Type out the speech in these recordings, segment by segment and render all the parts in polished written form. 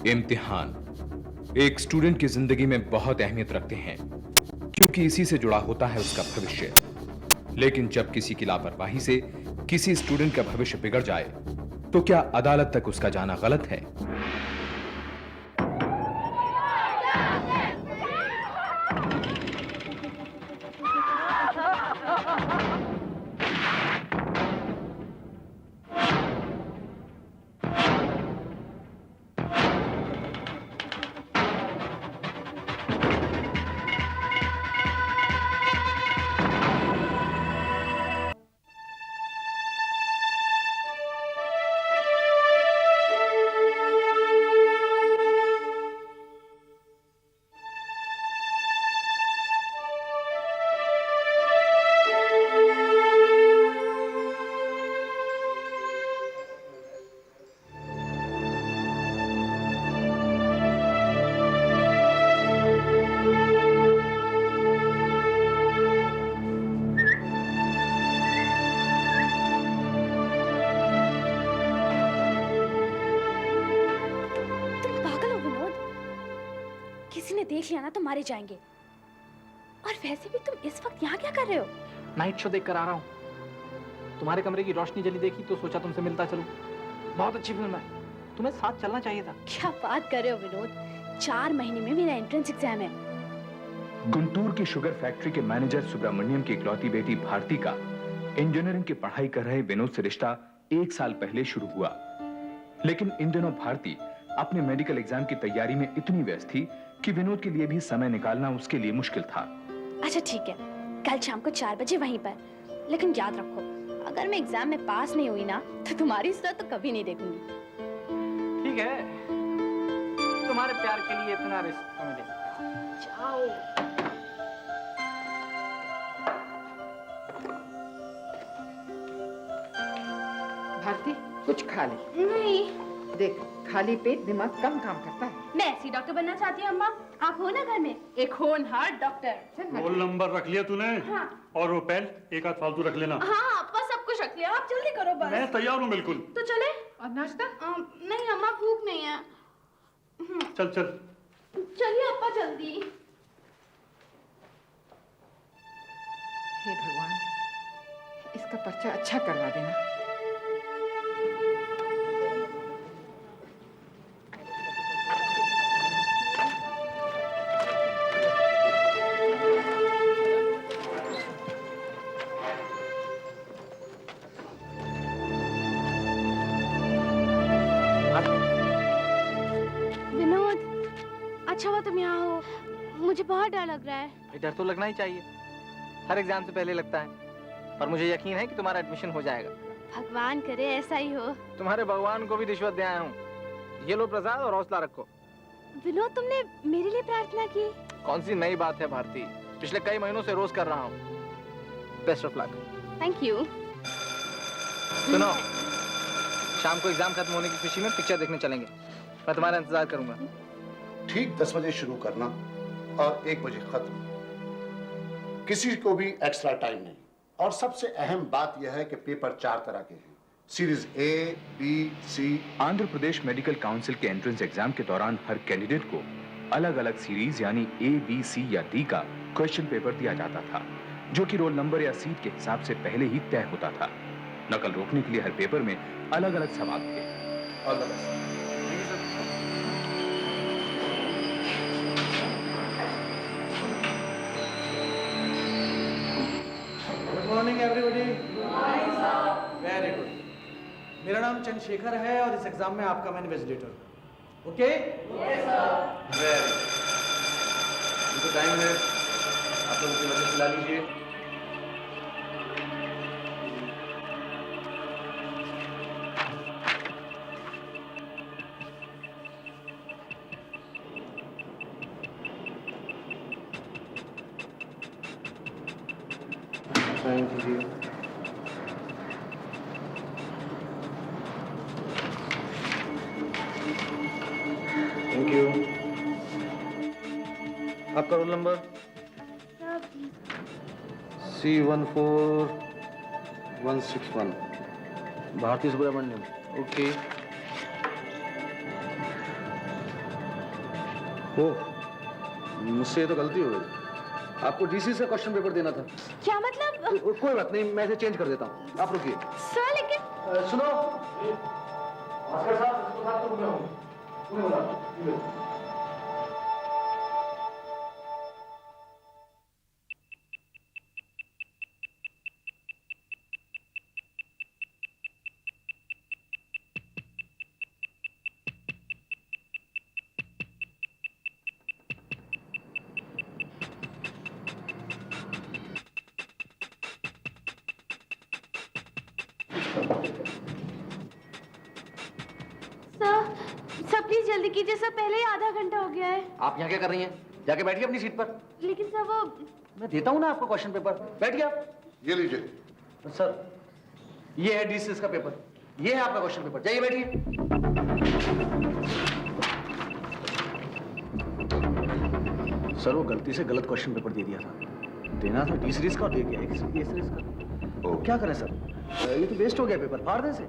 इम्तिहान एक स्टूडेंट की जिंदगी में बहुत अहमियत रखते हैं क्योंकि इसी से जुड़ा होता है उसका भविष्य। लेकिन जब किसी की लापरवाही से किसी स्टूडेंट का भविष्य बिगड़ जाए तो क्या अदालत तक उसका जाना गलत है? किसी ने देख लिया ना तो मारे जाएंगे। और वैसे भी तुम इस वक्त यहाँ क्या कर रहे हो? नाइट शो देख कर आ रहा हूँ। तुम्हारे कमरे की रोशनी जली देखी तो सोचा तुमसे मिलता चलूं। बहुत अच्छी फिल्म है, तुम्हें साथ चलना चाहिए था। क्या बात कर रहे हो विनोद, 4 महीने में मेरा एंट्रेंस एग्जाम है। गुंटूर की शुगर फैक्ट्री के मैनेजर सुब्रमण्यम की इकलौती बेटी भारती का इंजीनियरिंग की पढ़ाई कर रहे विनोद से रिश्ता 1 साल पहले शुरू हुआ। लेकिन इन दिनों भारती अपने मेडिकल एग्जाम की तैयारी में इतनी व्यस्त थी कि विनोद के लिए भी समय निकालना उसके लिए मुश्किल था। अच्छा ठीक है, कल शाम को 4 बजे वहीं पर। लेकिन याद रखो, अगर मैं एग्जाम में पास नहीं हुई ना तो तुम्हारी सूरत तो कभी नहीं देखूंगी। ठीक है, तुम्हारे प्यार के लिए इतना रिस्क तो मैं ले सकता हूं। जाओ। भारती कुछ खा ले। नहीं। देख, खाली पेट दिमाग कम काम करता है। मैं ऐसी डॉक्टर बनना चाहती हूँ अम्मा। आप हो ना घर में एक होनहार डॉक्टर। रोल नंबर रख लिया तूने? हाँ। और वो पेन एक आध फालतू रख लेना। हाँ अप्पा सब कुछ रख लिया, आप जल्दी करो बस। मैं तैयार हूँ बिल्कुल। तो चले? और नाश्ता? नहीं अम्मा, भूख नहीं है। चल चल चलिए अप्पा जल्दी। हे भगवान, इसका पर्चा अच्छा करवा देना। अच्छा हुआ तुम यहाँ हो, मुझे बहुत डर लग रहा है। डर तो लगना ही चाहिए, हर एग्जाम से पहले लगता है, पर मुझे यकीन है कि तुम्हारा एडमिशन हो जाएगा। भगवान करे ऐसा ही हो। तुम्हारे भगवान को भी रिश्वत दे आया हूँ। ये लो प्रसाद और हौसला रखो। विनोद, तुमने मेरे लिए प्रार्थना की? कौन सी नई बात है भारती, पिछले कई महीनों से रोज कर रहा हूँ। Best of luck. Thank you. सुनो, शाम को एग्जाम खत्म होने की खुशी में पिक्चर देखने चलेंगे। मैं तुम्हारा इंतजार करूंगा। ठीक 10 बजे शुरू करना और 1 बजे खत्म। किसी को भी एक्स्ट्रा टाइम नहीं। और सबसे अहम बात यह है कि पेपर 4 तरह के हैं, series A, B, C. Andhra Pradesh medical council के एंट्रेंस एग्जाम के दौरान हर कैंडिडेट को अलग अलग सीरीज यानी ए, बी, सी या डी का क्वेश्चन पेपर दिया जाता था, जो कि रोल नंबर या सीट के हिसाब से पहले ही तय होता था। नकल रोकने के लिए हर पेपर में अलग अलग सवाल थे। All the best. Good morning everybody. Very good. मेरा नाम चंद्रशेखर है और इस एग्जाम में आपका मैं invigilator. Okay? Very good. Time है, आप लोग अपनी वजह खिला लीजिए। साइन कीजिए। Thank you. आपका roll number? C14161। Bharati Subramaniam. Okay. ओ, मुझसे तो गलती हो गई। आपको डीसी से क्वेश्चन पेपर देना था। क्या मतलब? कोई बात नहीं, मैं इसे चेंज कर देता हूँ, आप रुकिए। सर लेकिन सुनो, भास्कर साहब, इसको साथ तो मैं हूँ। सर प्लीज जल्दी कीजिए सर, पहले ही आधा घंटा हो गया है। आप यहाँ क्या कर रही हैं? जाके बैठिए अपनी सीट पर। लेकिन सर वो मैं देता हूँ ना आपको क्वेश्चन पेपर, बैठिए आप। ये लीजिए। सर, ये है डीसीएस का पेपर, ये है आपका क्वेश्चन पेपर, जाइए बैठिए। सर वो गलती से गलत क्वेश्चन पेपर दे दिया था, देना था डी सीरीज का, दे दिया ए सीरीज का। क्या करें सर, ये तो वेस्ट हो गया पेपर, फाड़ दें से।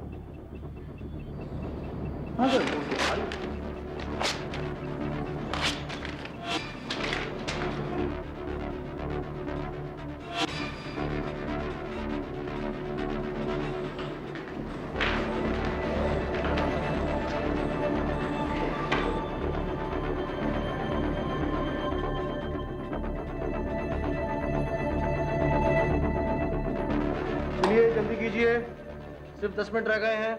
हाँ सर, चलिए जल्दी कीजिए, सिर्फ 10 मिनट रह गए हैं।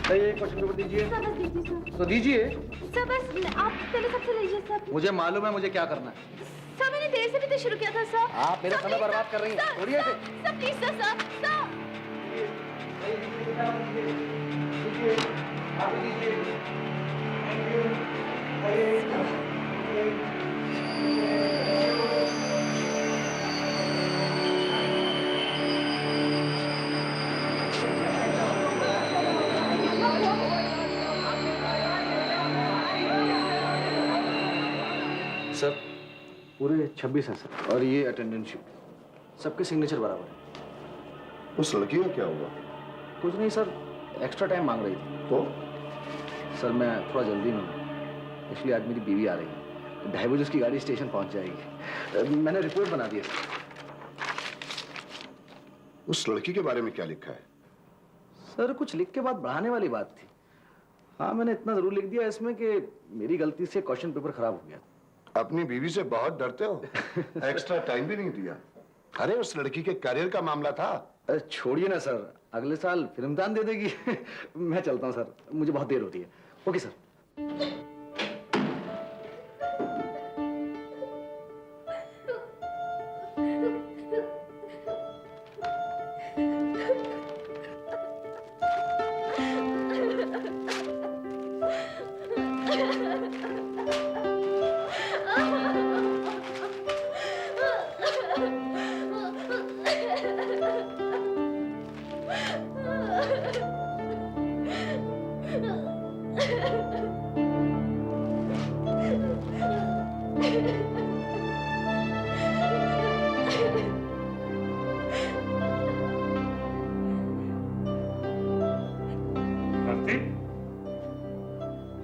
सही क्वेश्चन पेपर दीजिए। सर बस दीजिए सर। तो दीजिए। सर बस आप पहले सबसे लीजिए सर। मुझे मालूम है मुझे क्या करना है। सर मैंने देर से भी तो शुरू किया था सर। आप मेरा समय बर्बाद कर रही हैं, छोड़िए इसे। Sir please sir sir sir. Sir पूरे 26 हैं सर, और ये अटेंडेंस शीट, सबके सिग्नेचर बराबर है। उस लड़की का क्या हुआ? कुछ नहीं सर, एक्स्ट्रा टाइम मांग रही थी। तो सर मैं थोड़ा जल्दी में हूँ, इसलिए आज मेरी बीवी आ रही है, 2:30 बजे उसकी गाड़ी स्टेशन पहुँच जाएगी। मैंने रिपोर्ट बना दी है सर। उस लड़की के बारे में क्या लिखा है? सर कुछ लिख के बात बढ़ाने वाली बात थी। हाँ मैंने इतना जरूर लिख दिया इसमें कि मेरी गलती से क्वेश्चन पेपर खराब हो गया। अपनी बीवी से बहुत डरते हो। एक्स्ट्रा टाइम भी नहीं दिया। अरे उस लड़की के करियर का मामला था। अरे छोड़िए ना सर, अगले साल फिल्म दान दे देगी। मैं चलता हूँ सर, मुझे बहुत देर होती है। Okay sir.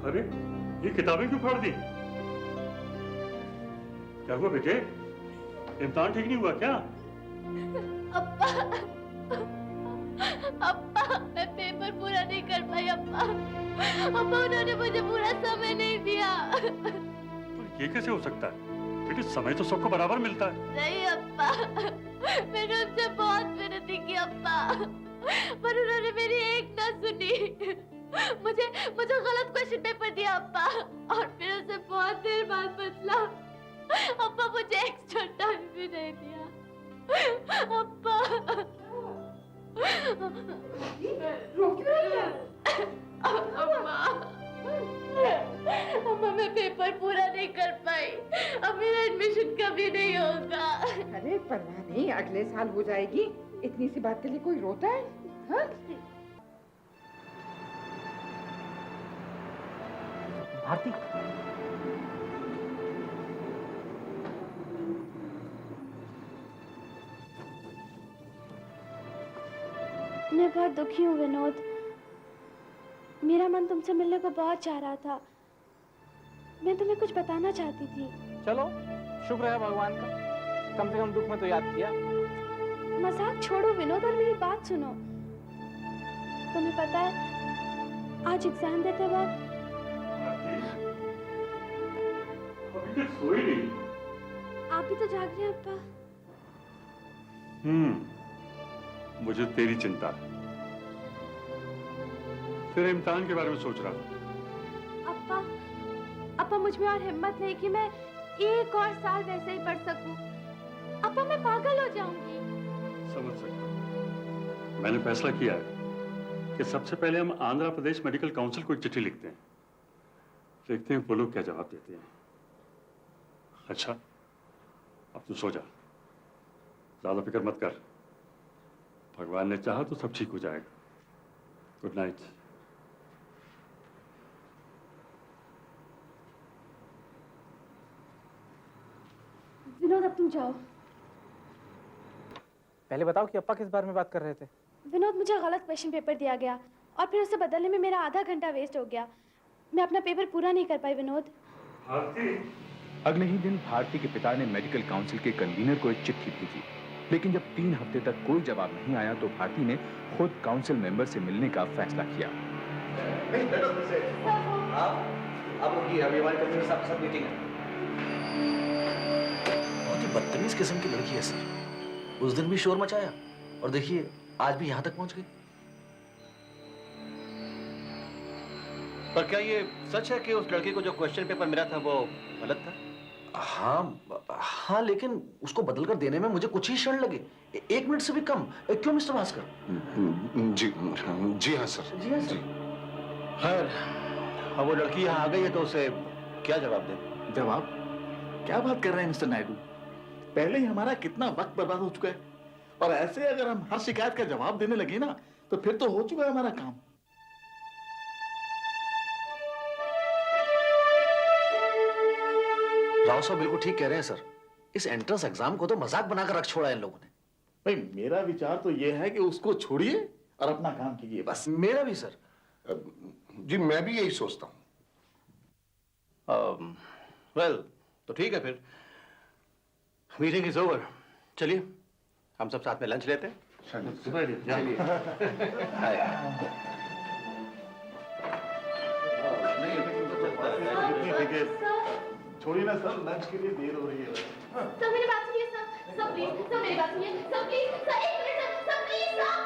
अरे ये किताबें क्यों फाड़ दी? क्या हुआ बेटे? इम्तिहान ठीक नहीं हुआ क्या? अप्पा, अप्पा, मैं पेपर पूरा नहीं कर पाई अप्पा। अप्पा उन्होंने मुझे पूरा समय नहीं दिया। तो ये कैसे हो सकता है? बेटे समय तो सबको बराबर मिलता है। नहीं अप्पा, मैंने उनसे बहुत मेहनत की अप्पा, पर उन्होंने मेरी एक ना सुनी। मुझे गलत क्वेश्चन पेपर दिया अप्पा, और फिर उसे बहुत देर बाद बदला। अप्पा मुझे एक्स्ट्रा टाइम भी नहीं दिया अप्पा। रो क्यों रही है? अम्मा मैं पेपर पूरा नहीं कर पाई, अब मेरा एडमिशन कभी नहीं होगा। अरे परवाह नहीं, अगले साल हो जाएगी। इतनी सी बात के लिए कोई रोता है? हाँ? भारती, मैं बहुत दुखी हूँ विनोद। मेरा मन तुमसे मिलने को बहुत चाह रहा था। मैं तुम्हें कुछ बताना चाहती थी। चलो शुक्र है भगवान का, कम से कम दुख में तो याद किया। मजाक छोड़ो विनोद और मेरी बात सुनो। तुम्हें पता है आज एग्जाम देते वक्त अभी तक सोई नहीं। आप भी तो जाग रहे हैं अप्पा। मुझे तेरी चिंता, तेरे इम्तिहान के बारे में सोच रहा था। अप्पा, अप्पा मुझ में और हिम्मत नहीं कि मैं एक और साल वैसे ही पढ़ सकूं। अप्पा मैं पागल हो जाऊंगी। समझ सकता हूं। मैंने फैसला किया है कि सबसे पहले हम आंध्र प्रदेश मेडिकल काउंसिल को एक चिट्ठी लिखते हैं, देखते हैं वो लोग क्या जवाब देते हैं। अच्छा अब तू सो जा, ज्यादा फिक्र मत कर। भगवान ने चाहा तो सब ठीक हो जाएगा। Good night. विनोद अब तुम जाओ। पहले बताओ कि अप्पा किस बारे में बात कर रहे थे? विनोद मुझे गलत क्वेश्चन पेपर दिया गया और फिर उसे बदलने में मेरा आधा घंटा वेस्ट हो गया। मैं अपना पेपर पूरा नहीं कर पाई विनोद। अगले ही दिन भारती के पिता ने मेडिकल काउंसिल के कन्वीनर को एक चिट्ठी भेजी, लेकिन जब 3 हफ्ते तक कोई जवाब नहीं आया तो भारती ने खुद काउंसिल मेंबर से मिलने का फैसला किया। अभी हमारी कंपनी में सब मीटिंग है। बहुत ही बदतमीज किस्म की लड़की है सर। उस दिन भी शोर मचाया और देखिए आज भी यहां तक पहुंच गई। पर क्या ये सच है कि उस लड़के को जो क्वेश्चन पेपर मिला था वो गलत था? हाँ, लेकिन उसको बदल कर देने में मुझे कुछ ही क्षण लगे, 1 मिनट से भी कम। क्यों मिस्टर भास्कर? जी हाँ सर। जी हाँ सर। खैर, अब वो लड़की यहाँ आ गई है तो उसे क्या जवाब दे? जवाब? क्या बात कर रहे हैं मिस्टर नायडू? पहले ही हमारा कितना वक्त बर्बाद हो चुका है और ऐसे अगर हम हर शिकायत का जवाब देने लगे ना तो फिर तो हो चुका है हमारा काम। राव साहब बिल्कुल ठीक कह रहे हैं सर। इस एंट्रेंस एग्जाम को तो मजाक बनाकर रख छोड़ा है इन लोगों ने। भाई मेरा विचार तो यह है कि उसको छोड़िए और अपना काम कीजिए बस। मेरा भी सर। जी मैं भी यही सोचता हूँ। वेल तो ठीक है फिर, मीटिंग इज ओवर। चलिए हम सब साथ में लंच लेते हैं। चलिए। छोड़िए ना सर, लंच के लिए देर हो रही है। सब मेरी बात सुनिए सब प्लीज, सब मेरी बात सुनिए सब प्लीज, सब एक मिनट सब प्लीज सब।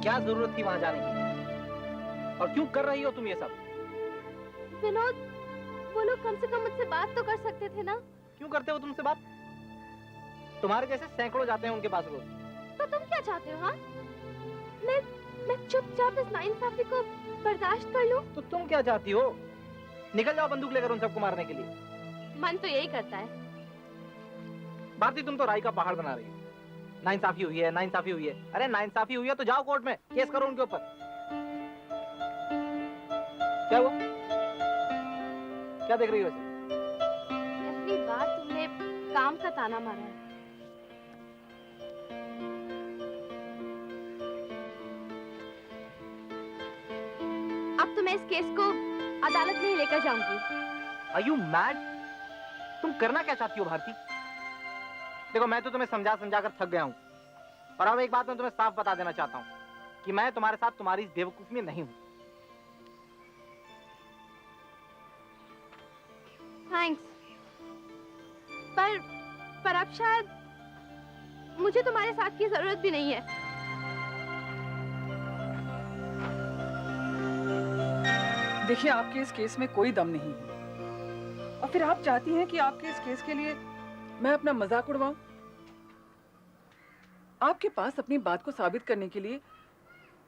क्या जरूरत थी वहां जाने की? और क्यों कर रही हो तुम ये सब? विनोद, वो लोग कम से कम मुझसे बात तो कर सकते थे ना? क्यों करते हो तुमसे बात? तुम्हारे जैसे सैकड़ों जाते हैं उनके पास रोज। तो तुम क्या चाहते हो? हाँ, मैं चुपचाप इस नाइंसाफी को बर्दाश्त कर लूं? तो तुम क्या चाहती हो? निकल जाओ बंदूक लेकर उन सबको मारने के लिए। मन तो यही करता है। भारती तुम तो राई का पहाड़ बना रही हो। नाइंसाफी हुई है, नाइंसाफी हुई है। अरे नाइंसाफी हुई है तो जाओ कोर्ट में केस करो उनके ऊपर। क्या हुआ? क्या देख रही हो ऐसे? पहली बार तुमने काम का ताना मारा है। अब तो मैं इस केस को अदालत में ही लेकर जाऊंगी। Are you mad? तुम करना क्या चाहती हो भारती? देखो मैं तो तुम्हें समझा कर थक गया हूँ और अब एक बात मैं तुम्हें साफ बता देना चाहता हूँ कि मैं तुम्हारे साथ तुम्हारी इस बेवकूफी में नहीं हूँ। थैंक्स, पर अब शायद मुझे तुम्हारे साथ की जरूरत भी नहीं है। देखिए आपके इस केस में कोई दम नहीं है और फिर आप चाहती हैं कि आपके इस केस के लिए मैं अपना मजाक उड़वाऊं? आपके पास अपनी बात को साबित करने के लिए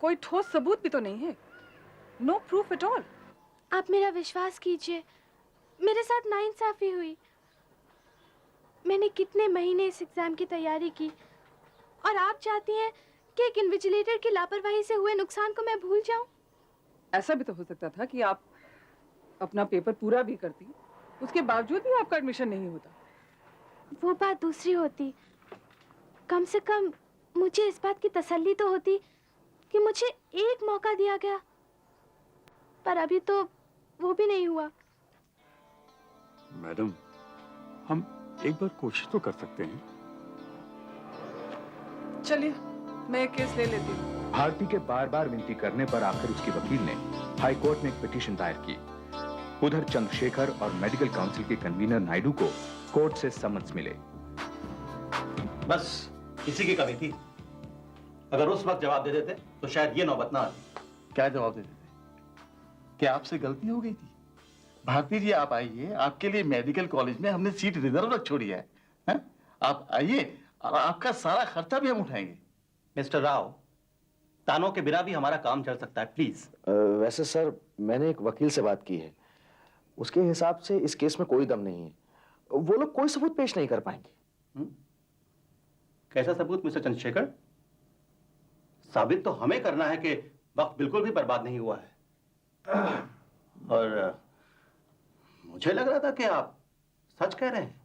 कोई ठोस सबूत भी तो नहीं है। No proof at all. आप मेरा विश्वास कीजिए, मेरे साथ नाइंसाफी हुई। मैंने कितने महीने इस एग्जाम की तैयारी की और आप चाहती हैं कि एक इन्विजिलेटर की लापरवाही से हुए नुकसान को मैं भूल जाऊं? ऐसा भी तो हो सकता था कि आप अपना पेपर पूरा भी करती, उसके बावजूद भी आपका एडमिशन नहीं होता। वो बात दूसरी होती। कम से कम मुझे इस बात की तसल्ली तो होती कि मुझे एक मौका दिया गया, पर अभी तो वो भी नहीं हुआ। मैडम, हम एक बार कोशिश तो कर सकते हैं। चलिए, मैं एक केस ले लेती हूँ। भारती के बार बार विनती करने पर आखिर उसके वकील ने हाई कोर्ट में एक पिटीशन दायर की। उधर चंद्रशेखर और मेडिकल काउंसिल के कन्वीनर नायडू को कोर्ट से समन्स मिले। बस इसी की कमी थी। अगर उस वक्त जवाब दे देते तो शायद ये नौबत ना आती। क्या जवाब दे देते? क्या आपसे गलती हो गई थी? भारती जी, आप आइए, आपके लिए मेडिकल कॉलेज में हमने सीट रिजर्व रख छोड़ी है, हैं? आप आइए और आपका सारा खर्चा भी हम उठाएंगे। मिस्टर राव, तानों के बिना भी हमारा काम चल सकता है, प्लीज। वैसे सर, मैंने एक वकील से बात की है, उसके हिसाब से इस केस में कोई दम नहीं है। वो लोग कोई सबूत पेश नहीं कर पाएंगे। कैसा सबूत मिस्टर चंद्रशेखर? साबित तो हमें करना है कि वक्त बिल्कुल भी बर्बाद नहीं हुआ है। और मुझे लग रहा था कि आप सच कह रहे हैं।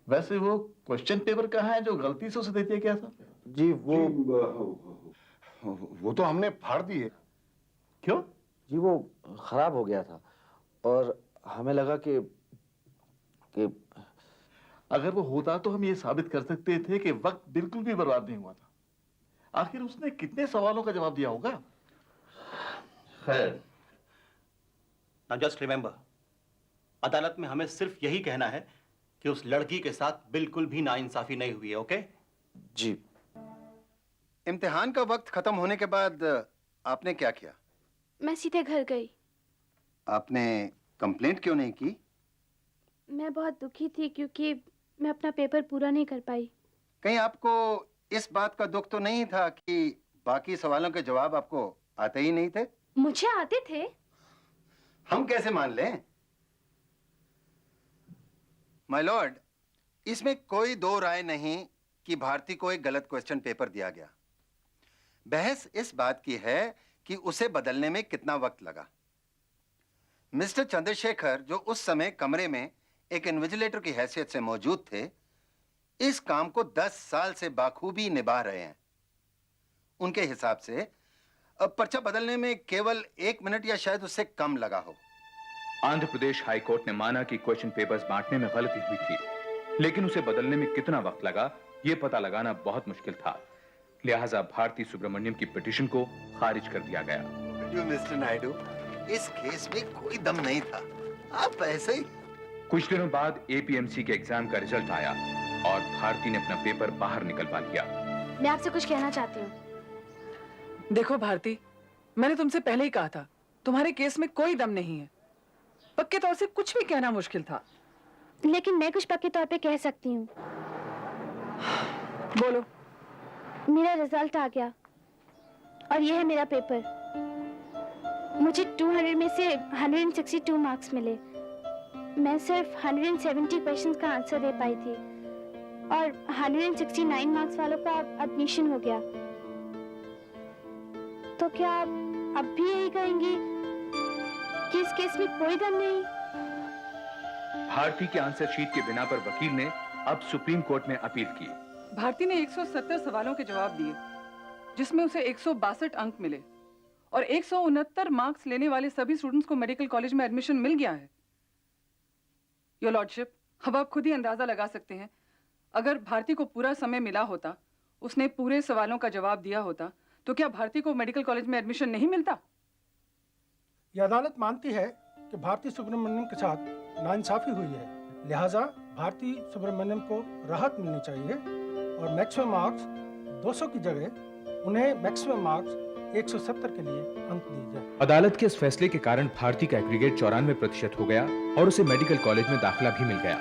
वैसे वो क्वेश्चन पेपर कहाँ है जो गलती से उसे दे दिया गया था? जी वो तो हमने फाड़ दिए। क्यों? जी वो खराब हो गया था और हमें लगा कि अगर वो होता तो हम ये साबित कर सकते थे कि वक्त बिल्कुल भी बर्बाद नहीं हुआ था। आखिर उसने कितने सवालों का जवाब दिया होगा? खैर, नाउ जस्ट रिमेंबर, अदालत में हमें सिर्फ यही कहना है कि उस लड़की के साथ बिल्कुल भी नाइंसाफी नहीं हुई है, ओके? जी। इम्तिहान का वक्त खत्म होने के बाद आपने क्या किया? मैं सीधे घर गई। आपने कंप्लेंट क्यों नहीं की? मैं बहुत दुखी थी क्योंकि मैं अपना पेपर पूरा नहीं कर पाई। कहीं आपको इस बात का दुख तो नहीं था कि बाकी सवालों के जवाब आपको आते ही नहीं थे? मुझे आते थे। हम कैसे मान लें? माय लॉर्ड, इसमें कोई दो राय नहीं कि भारती को एक गलत क्वेश्चन पेपर दिया गया। बहस इस बात की है कि उसे बदलने में कितना वक्त लगा। मिस्टर चंद्रशेखर, जो उस समय कमरे में एक इन्विजिलेटर की हैसियत से मौजूद थे, इस काम को 10 साल से बाखूबी निभा रहे हैं। उनके हिसाब से अब पर्चा बदलने में केवल 1 मिनट या शायद उससे कम लगा हो। आंध्र प्रदेश हाई कोर्ट ने माना कि क्वेश्चन पेपर्स बांटने में गलती हुई थी, लेकिन उसे बदलने में कितना वक्त लगा यह पता लगाना बहुत मुश्किल था। लिहाजा भारती सुब्रमण्यम की पिटीशन को खारिज कर दिया गया। मिस्टर नायडू, इस केस में कोई दम नहीं था, आप ऐसे ही। कुछ दिनों बाद एपीएमसी के एग्जाम का रिजल्ट आया और भारती ने अपना पेपर बाहर निकलवा लिया। मैं आपसे कुछ कहना चाहती हूँ। देखो भारती, मैंने तुमसे पहले ही कहा था, तुम्हारे केस में कोई दम नहीं है। पक्के तौर से कुछ भी कहना मुश्किल था। लेकिन मैं कुछ पक्के तौर पे कह सकती हूँ। बोलो। मेरा रिजल्ट आ गया और यह है मेरा पेपर। मुझे 200 में से 162 मार्क्स मिले। मैं सिर्फ 170 क्वेश्चंस का आंसर दे पाई थी और 169 मार्क्स वालों का एडमिशन हो गया। तो क्या आप अब भी यही कहेंगी कि इस केस में कोई दम नहीं? भारती के आंसर शीट के बिना पर वकील ने अब सुप्रीम कोर्ट में अपील की। भारती ने 170 सवालों के जवाब दिए, जिसमें उसे 162 अंक मिले और 169 मार्क्स लेने वाले सभी स्टूडेंट्स को मेडिकल कॉलेज में एडमिशन मिल गया है। योर लॉर्डशिप, अब आप खुद ही अंदाजा लगा सकते हैं, अगर भारती को पूरा समय मिला होता, उसने पूरे सवालों का जवाब दिया होता, तो क्या भारती को मेडिकल कॉलेज में एडमिशन नहीं मिलता? यह अदालत मानती है कि भारती सुब्रमण्यम के साथ नाइंसाफी हुई है, लिहाजा भारती सुब्रमण्यम को राहत मिलनी चाहिए और मैक्सिमम मार्क्स 200 की जगह उन्हें मैक्सिमम मार्क्स 170 के लिए अंक दिए जाए। अदालत के इस फैसले के कारण भारती का एग्रीगेट 94% हो गया और उसे मेडिकल कॉलेज में दाखिला भी मिल गया।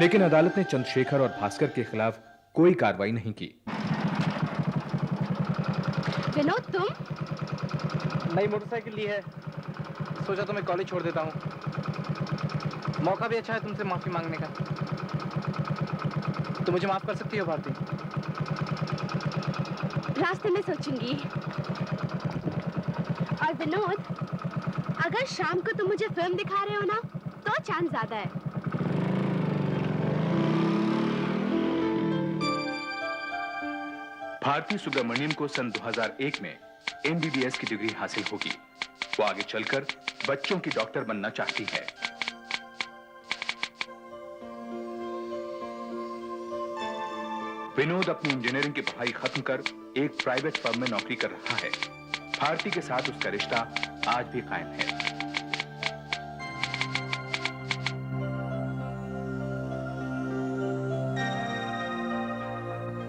लेकिन अदालत ने चंद्रशेखर और भास्कर के खिलाफ कोई कार्रवाई नहीं की। विनोद, तुम? नई मोटरसाइकिल ली है, सोचा तो मैं कॉलेज छोड़ देता हूँ। मौका भी अच्छा है तुमसे माफी मांगने का। तो मुझे माफ कर सकती हो भारती? रास्ते में सोचूंगी। और विनोद, अगर शाम को तुम मुझे फिल्म दिखा रहे हो ना, तो चांस ज्यादा है। भारती सुब्रमण्यम को सन 2001 में MBBS की डिग्री हासिल होगी। वो आगे चलकर बच्चों की डॉक्टर बनना चाहती है। विनोद अपनी इंजीनियरिंग की पढ़ाई खत्म कर एक प्राइवेट फर्म में नौकरी कर रहा है। भारती के साथ उसका रिश्ता आज भी कायम है।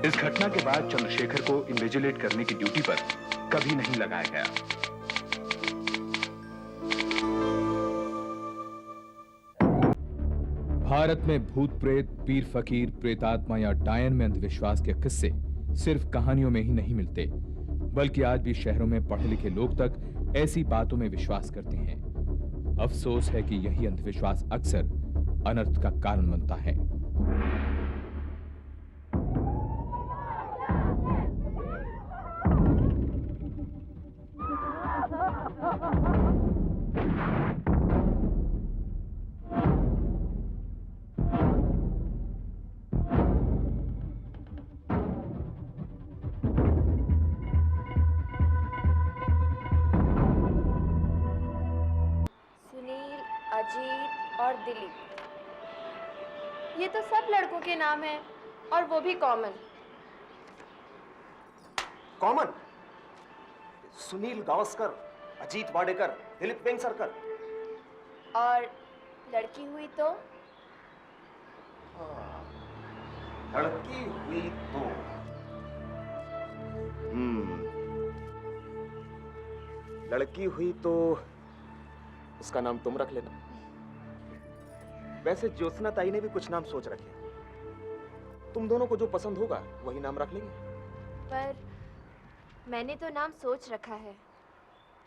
इस घटना के बाद चंद्रशेखर को इन्वेजिलेट करने की ड्यूटी पर कभी नहीं लगाया गया। भारत में भूत प्रेत, पीर फकीर, प्रेतात्मा या डायन में अंधविश्वास के किस्से सिर्फ कहानियों में ही नहीं मिलते, बल्कि आज भी शहरों में पढ़े लिखे लोग तक ऐसी बातों में विश्वास करते हैं। अफसोस है कि यही अंधविश्वास अक्सर अनर्थ का कारण बनता है। अजीत और दिलीप, ये तो सब लड़कों के नाम हैं और वो भी कॉमन। कॉमन? सुनील गावस्कर, अजीत वाडेकर, दिलीप वेंगसरकर। और लड़की हुई तो? लड़की हुई तो लड़की हुई तो उसका नाम तुम रख लेना। वैसे ज्योत्सना ताई ने भी कुछ नाम सोच रखे, तुम दोनों को जो पसंद होगा वही नाम रख लेंगे। पर मैंने तो नाम सोच रखा है,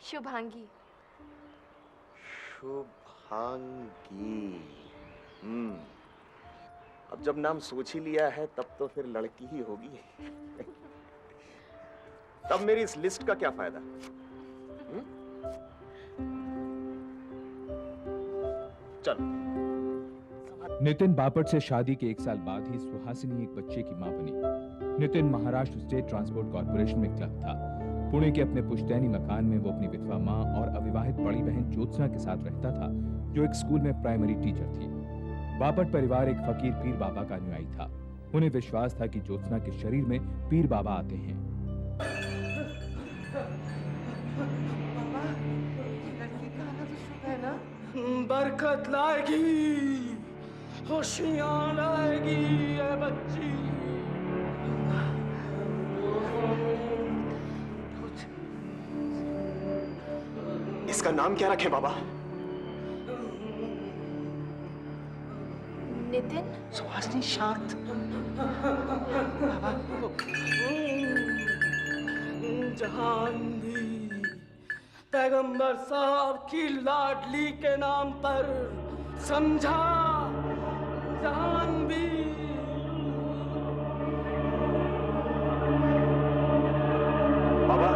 शुभांगी। शुभांगी। अब जब नाम सोच ही लिया है तब तो फिर लड़की ही होगी। तब मेरी इस लिस्ट का क्या फायदा? चल। नितिन बापट से शादी के 1 साल बाद ही सुहासिनी एक बच्चे की मां बनी। Nitin Maharashtra state transport corporation में क्लर्क था। पुणे के अपने पुश्तैनी मकान में वो अपनी विधवा मां और अविवाहित बड़ी बहन ज्योत्सना के साथ रहता था, जो एक स्कूल में प्राइमरी टीचर थी। बापट परिवार एक फकीर पीर बाबा का अनुयायी था। उन्हें विश्वास था कि ज्योत्सना के शरीर में पीर बाबा आते हैं। बरकत लाएगी, खुशियां लाएगी ये बच्ची। इसका नाम क्या रखे बाबा? नितिन। सुहासिनी शांत। जहान भी पैगंबर साहब की लाडली के नाम पर, समझा? जहान भी। बाबा,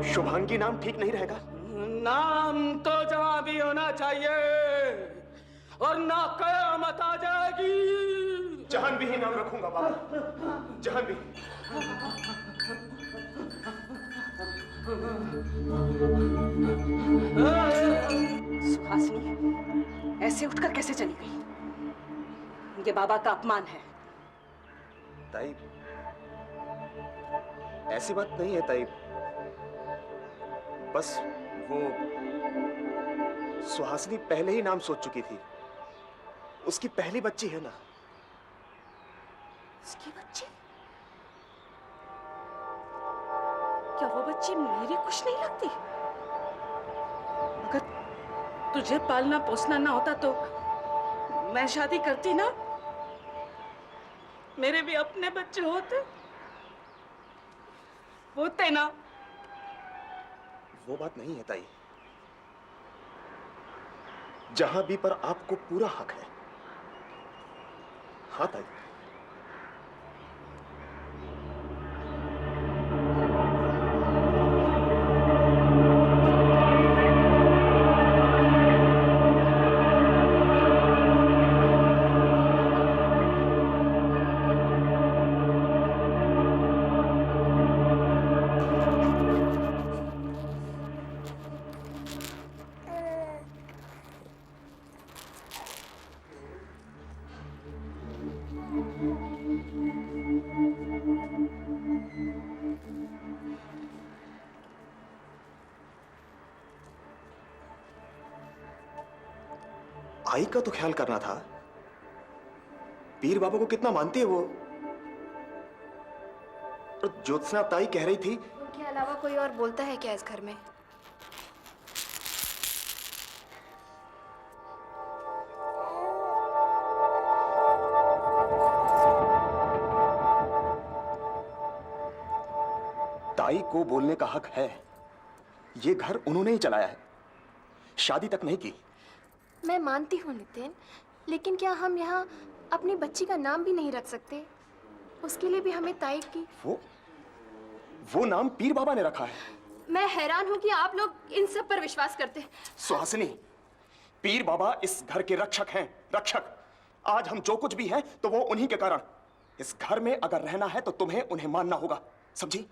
शुभांगी नाम ठीक नहीं रहेगा। नाम तो जहां भी होना चाहिए, और ना कयामत आ जाएगी। जहान भी ही नाम रखूंगा बाबा, जहान भी। सुहासिनी ऐसे उठकर कैसे चली गई? ये बाबा का अपमान है। ताई, ऐसी बात नहीं है ताई। बस वो सुहासिनी पहले ही नाम सोच चुकी थी। उसकी पहली बच्ची है ना। उसकी बच्ची? क्या वो बच्ची मेरी कुछ नहीं लगती? अगर तुझे पालना पोसना ना होता तो मैं शादी करती ना। मेरे भी अपने बच्चे होते ना। वो बात नहीं है ताई। जहां भी पर आपको पूरा हक है। हाँ ताई। आई का तो ख्याल करना था। पीर बाबा को कितना मानती है वो। और ज्योत्सना ताई कह रही थी उनके अलावा कोई और बोलता है क्या इस घर में? ताई को बोलने का हक है। ये घर उन्होंने ही चलाया है, शादी तक नहीं की। मैं मानती हूँ नितिन, लेकिन क्या हम यहाँ अपनी बच्ची का नाम भी नहीं रख सकते? उसके लिए भी हमें ताई की। वो नाम पीर बाबा ने रखा है। मैं हैरान हूँ कि आप लोग इन सब पर विश्वास करते हैं। सुहासिनी, पीर बाबा इस घर के रक्षक हैं, रक्षक। आज हम जो कुछ भी हैं तो वो उन्हीं के कारण। इस घर में अगर रहना है तो तुम्हें उन्हें मानना होगा, समझी?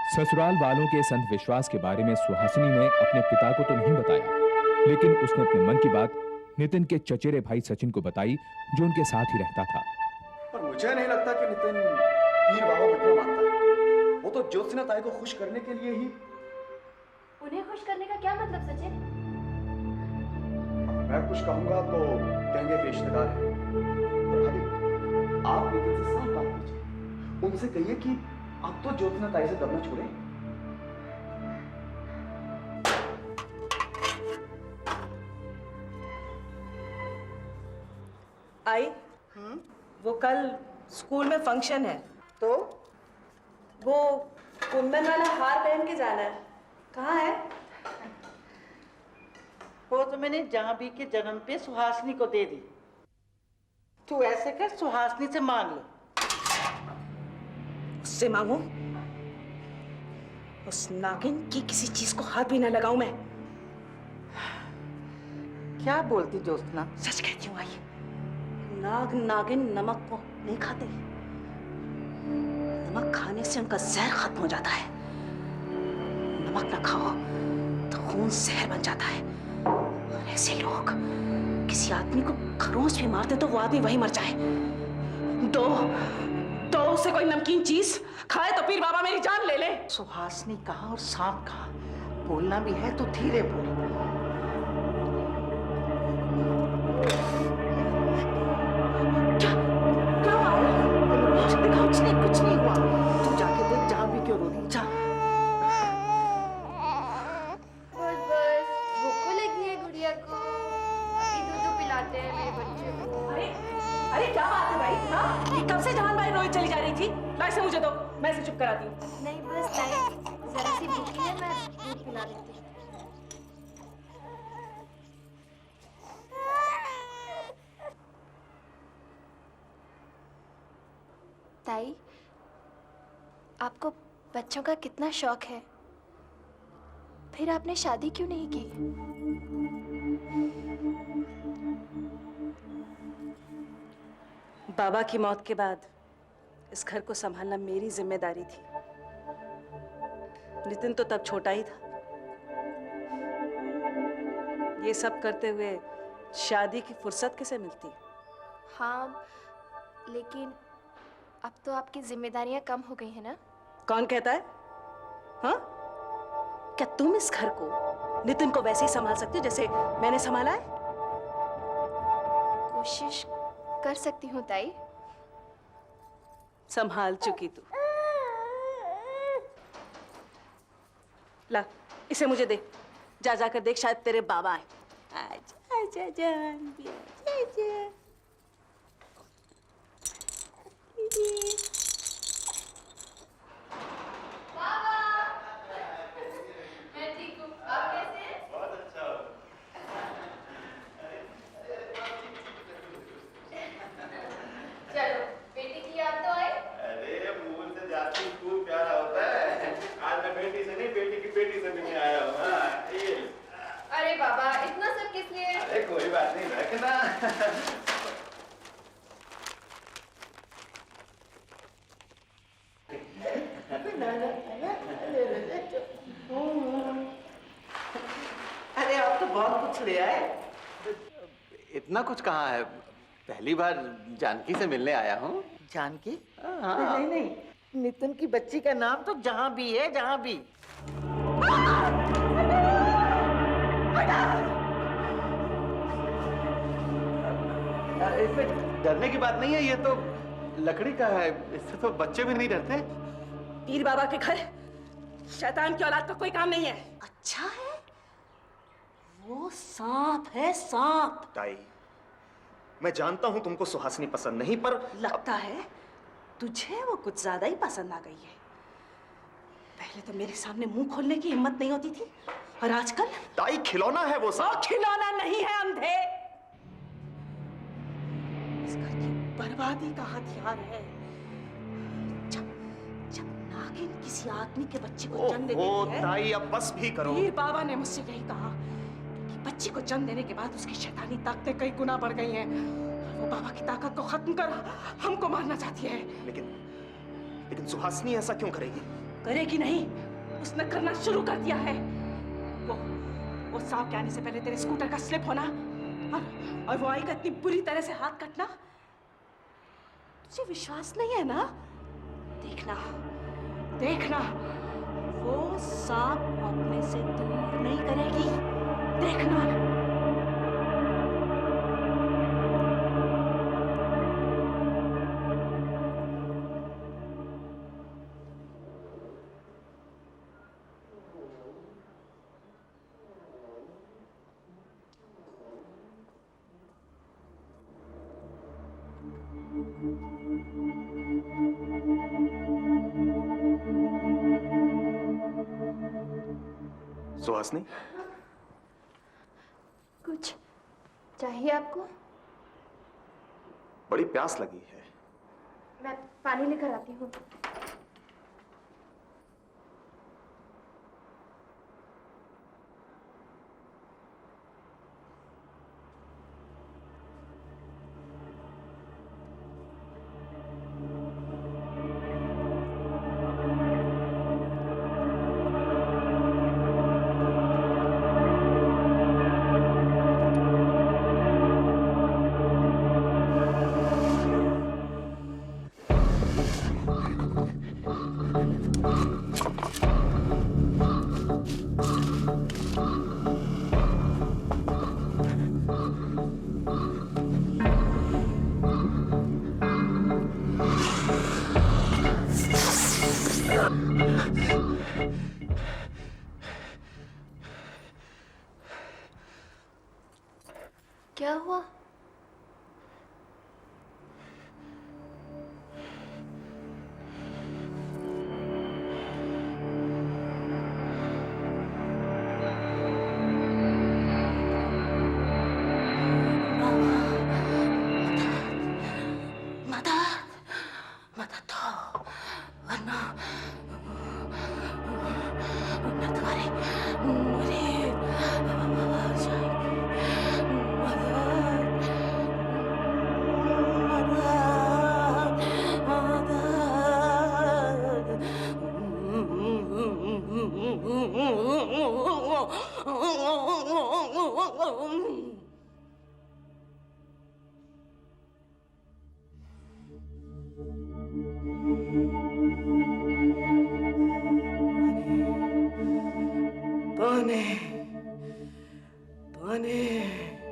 ससुराल वालों के इस अंधविश्वास के बारे में सुहासिनी ने अपने पिता को तो नहीं बताया, लेकिन उसने अपने मन की बात नितिन के चचेरे भाई सचिन को बताई, जो उनके साथ ही रहता था। पर मुझे नहीं लगता कि नितिन पीर बाबा को इतना मानता है। वो तो ज्योत्सना ताई को खुश करने के लिए ही। उन्हें खुश करने का क्या मतलब सचिन? मैं कुछ कहूंगा तो कहेंगे कि रिश्तेदार है। और भाभी, आप नितिन से साफ बात कीजिए। उनसे कहिए कि अब तो ज्योत्सना ताई से दबना छोड़े। आई वो कल स्कूल में फंक्शन है, तो वो कुंदन वाला हार पहन के जाना है। कहाँ है? वो तो मैंने जाह्नवी के जन्म पे सुहासिनी को दे दी। तू ऐसे कर, सुहासिनी से मांग ले। उससे मांगू? उस नागिन की किसी चीज को हाथ भी ना लगाऊं मैं। क्या बोलती ज्योत्सना? सच कहती हूँ आई। नाग नागिन नमक को नहीं खाते। नमक खाने से उनका जहर खत्म हो जाता है। नमक ना खाओ तो खून जहर बन जाता है। और ऐसे लोग किसी आदमी को खरोंच भी मारते तो वो आदमी वही मर जाए। तो उसे कोई नमकीन चीज खाए तो पीर बाबा मेरी जान ले ले। सुहासिनी कहाँ और सांप कहाँ? बोलना भी है तो धीरे बोल। कुछ नहीं हुआ। तू जाके देख जाह्नवी क्यों रो रही। जा। बस भूख लगी है गुड़िया को। अभी दूध पिलाते हैं मेरे बच्चे को। अरे क्या बात है भाई? हाँ, ये कब से जान भाई रोई चली जा रही थी? ला इसे मुझे दो, मैं इसे चुप कराती हूँ। नहीं बस नहीं, जरा सी भूखी है, मैं दूध पिला देती हूँ। ताई, आपको बच्चों का कितना शौक है, फिर आपने शादी क्यों नहीं की? बाबा की मौत के बाद इस घर को संभालना मेरी जिम्मेदारी थी। नितिन तो तब छोटा ही था। ये सब करते हुए शादी की फुर्सत कैसे मिलती? हाँ, लेकिन अब तो आपकी जिम्मेदारियां कम हो गई है ना? कौन कहता है? हाँ? क्या तुम इस घर को, नितिन को वैसे ही संभाल सकती हो जैसे मैंने संभाला है? कोशिश कर सकती हूँ ताई। संभाल चुकी तू। ला, इसे मुझे दे। जा जाकर देख, शायद तेरे बाबा आए। आजा आजा जाह्नवी, आजा। मैं ठीक हूँ। रखना। अरे आप तो बहुत कुछ ले आए। इतना कुछ कहाँ है, पहली बार जानकी से मिलने आया हूँ। जानकी? हाँ। नहीं नहीं, नितिन की बच्ची का नाम तो जहाँ भी है, जहाँ भी। इसमें डरने की बात नहीं है, ये तो लकड़ी का है, इससे तो बच्चे भी नहीं डरते। पीर बाबा के घर शैतान की औलाद का कोई काम नहीं है। अच्छा है, वो सांप है, सांप। ताई, मैं जानता हूं तुमको सुहासिनी पसंद नहीं, पर लगता है तुझे वो कुछ ज्यादा ही पसंद आ गई है। पहले तो मेरे सामने मुंह खोलने की हिम्मत नहीं होती थी, और आजकल ताई खिलौना है वो सब। खिलौना नहीं है अंधे, इस घर की बर्बादी का हथियार है। जब नागिन किसी आदमी के बच्चे को जन्म दे देती है, ताई अब बस भी करो। पीर बाबा ने मुझसे यही कहा कि बच्ची को जन्म देने के बाद उसकी शैतानी ताकतें कई गुना बढ़ गई हैं। वो बाबा की ताकत को खत्म कर हमको मारना चाहती है। लेकिन सुहासिनी ऐसा क्यों करेगी? करेगी नहीं, उसने करना शुरू कर दिया है। वो सांप के आने से पहले तेरे स्कूटर का स्लिप होना और वो आई का इतनी बुरी तरह से हाथ कटना, तुझे विश्वास नहीं है ना? देखना देखना, वो सांप को अपने से दूर नहीं करेगी, देखना। सुहासिनी, कुछ चाहिए आपको? बड़ी प्यास लगी है। मैं पानी लेकर आती हूँ। क्या हुआ?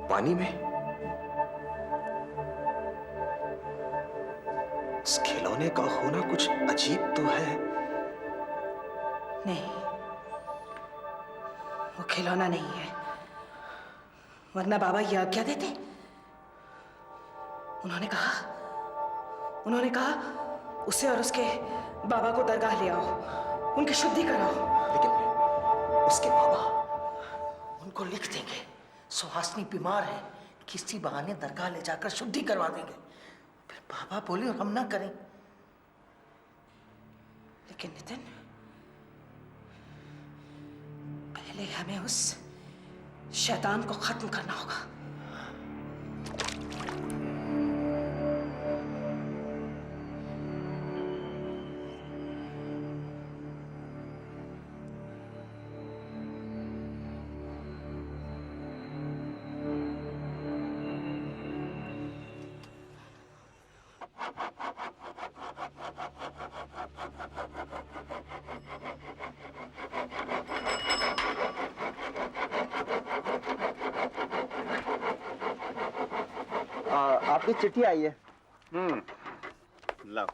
पानी में? इस खिलौने का होना कुछ अजीब तो है। नहीं, वो खिलौना नहीं है, वरना बाबा ये आज्ञा देते। उन्होंने कहा उसे और उसके बाबा को दरगाह ले आओ, उनकी शुद्धि कराओ। लेकिन उसके बाबा उनको लिख देंगे सुहासिनी बीमार है, किसी बहाने दरगाह ले जाकर शुद्धि करवा देंगे। फिर बाबा बोले और हम ना करें। लेकिन नितिन, पहले हमें उस शैतान को खत्म करना होगा। आपकी चिट्ठी आई है। लाओ।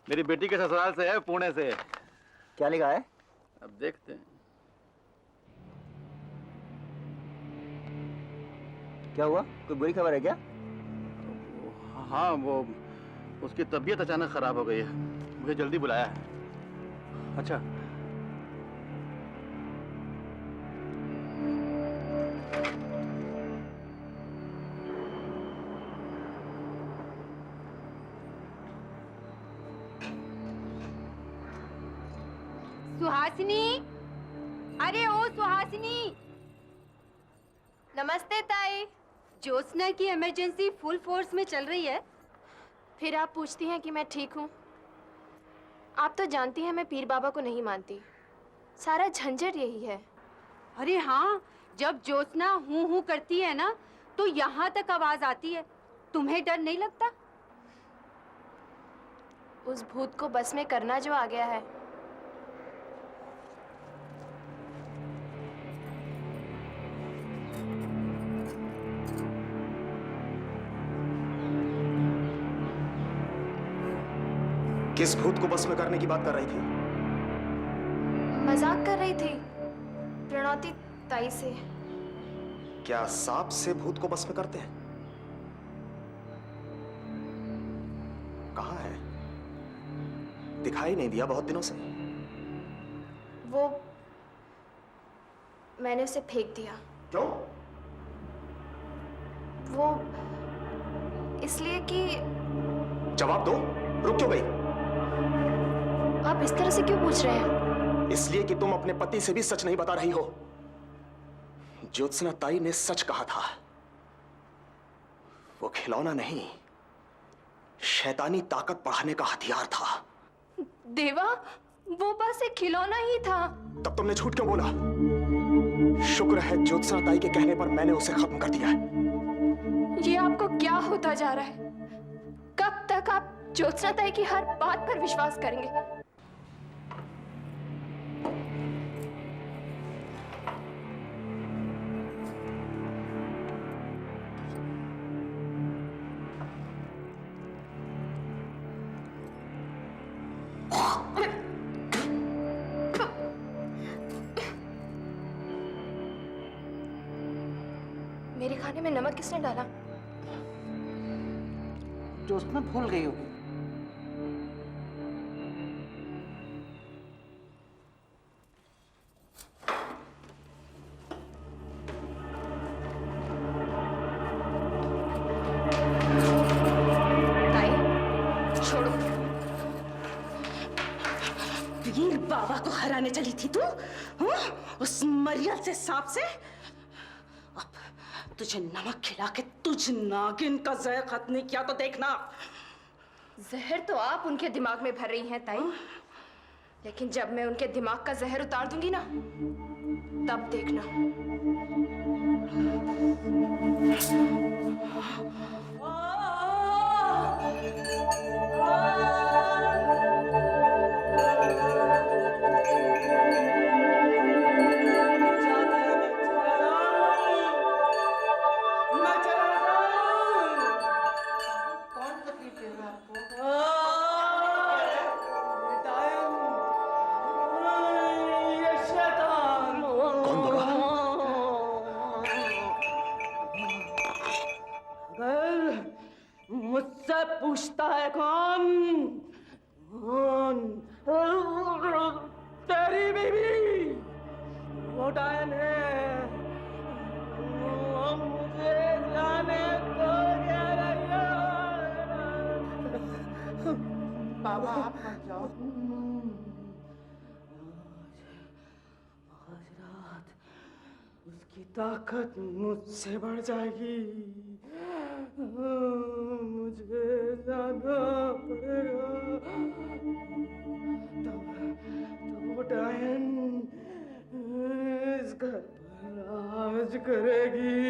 मेरी बेटी के ससुराल से है, पुणे से। क्या लिखा है? अब देखते हैं। क्या हुआ? कोई बुरी खबर है क्या? हाँ, वो उसकी तबीयत अचानक खराब हो गई है, मुझे जल्दी बुलाया है। अच्छा। सुहासिनी, अरे ओ सुहासिनी। नमस्ते ताई। ज्योत्सना की इमरजेंसी फुल फोर्स में चल रही है। फिर आप पूछती हैं कि मैं ठीक हूँ? आप तो जानती हैं मैं पीर बाबा को नहीं मानती। सारा झंझट यही है। अरे हाँ, जब ज्योत्सना हूँ हूँ करती है ना तो यहाँ तक आवाज आती है। तुम्हें डर नहीं लगता? उस भूत को बस में करना जो आ गया है। किस भूत को बस में करने की बात कर रही थी? मजाक कर रही थी प्रणौती ताई से। क्या सांप से भूत को बस में करते हैं? कहाँ है? दिखाई नहीं दिया बहुत दिनों से। वो मैंने उसे फेंक दिया। क्यों? वो इसलिए कि। जवाब दो, रुक क्यों गई? आप इस तरह से क्यों पूछ रहे हैं? इसलिए कि तुम अपने पति से भी सच नहीं बता रही हो। ज्योत्सना ताई ने सच कहा था। वो खिलौना नहीं, शैतानी ताकत बढ़ाने का हथियार था। देवा, वो बस एक खिलौना ही था। तब तुमने झूठ क्यों बोला? शुक्र है ज्योत्सना ताई के कहने पर मैंने उसे खत्म कर दिया है। ये आपको क्या होता जा रहा है? कब तक आप ज्योत्सना ताई की हर बात पर विश्वास करेंगे? मेरे खाने में नमक किसने डाला? ज्योत्सना भूल गई होगी। पीर बाबा को हराने चली थी तू? उस मरियल से सांप से? अब तुझे नमक खिला के तुझ नागिन का जहर खत्म नहीं किया तो देखना। जहर तो आप उनके दिमाग में भर रही हैं ताई, लेकिन जब मैं उनके दिमाग का जहर उतार दूंगी ना, तब देखना। मुझसे पूछता है कौन? तेरी बीवी वो डायन है। वो मुझे जाने को कह रही है। बाबा आप मत जाओ। आज रात उसकी ताकत मुझसे बढ़ जाएगी। मुझे जाना पड़ेगा। तब वो डायन इस घर पर राज करेगी।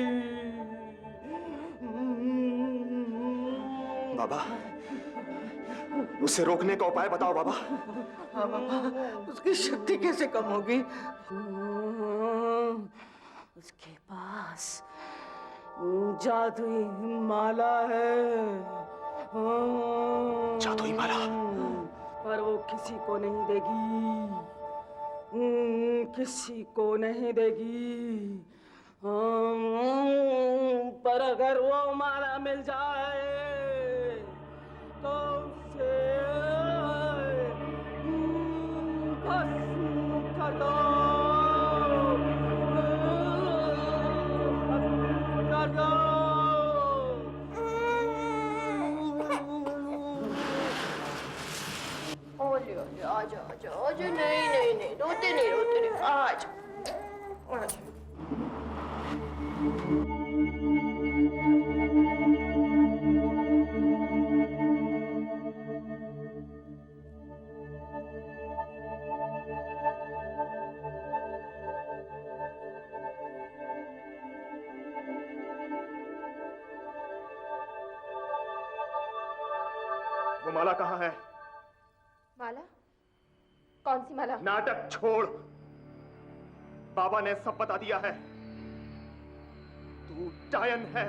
बाबा, उसे रोकने का उपाय बताओ बाबा। हाँ बाबा, उसकी शक्ति कैसे कम होगी? उसके पास जादुई माला है। जादुई माला? पर वो किसी को नहीं देगी, किसी को नहीं देगी। पर अगर वो माला मिल जाए तो उसे भस्म कर दो, कर दो। ओले ओले, आजा आजा आजा। नहीं नहीं नहीं, रोते नहीं, आजा आजा। वो माला कहाँ है? माला? कौन सी माला? नाटक छोड़, बाबा ने सब बता दिया है। तू डायन है।